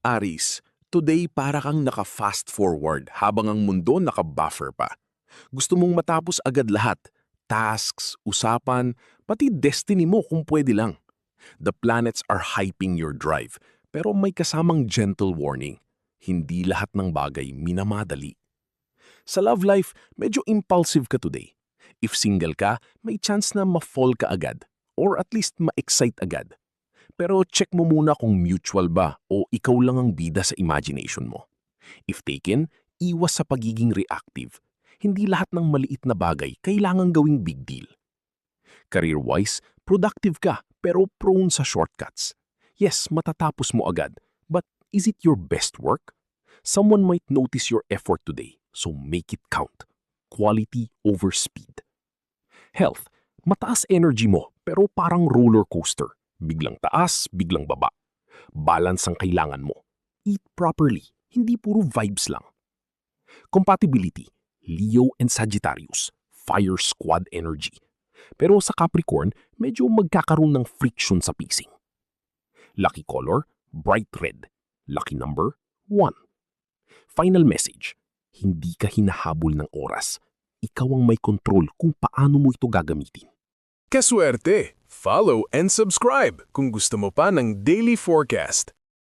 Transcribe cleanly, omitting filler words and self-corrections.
Aris, today para kang naka-fast forward habang ang mundo naka-buffer pa. Gusto mong matapos agad lahat. Tasks, usapan, pati destiny mo kung pwede lang. The planets are hyping your drive, pero may kasamang gentle warning. Hindi lahat ng bagay minamadali. Sa love life, medyo impulsive ka today. If single ka, may chance na ma-fall ka agad, or at least ma-excite agad. Pero check mo muna kung mutual ba o ikaw lang ang bida sa imagination mo. If taken, iwas sa pagiging reactive. Hindi lahat ng maliit na bagay kailangang gawing big deal. Career-wise, productive ka pero prone sa shortcuts. Yes, matatapos mo agad, but is it your best work? Someone might notice your effort today, so make it count. Quality over speed. Health, mataas energy mo pero parang roller coaster. Biglang taas, biglang baba. Balance ang kailangan mo. Eat properly, hindi puro vibes lang. Compatibility, Leo and Sagittarius, fire squad energy. Pero sa Capricorn, medyo magkakaroon ng friction sa pacing. Lucky color, bright red. Lucky number, 1. Final message, hindi ka hinahabol ng oras. Ikaw ang may control kung paano mo ito gagamitin. Kaswerte! Follow and subscribe kung gusto mo pa ng daily forecast.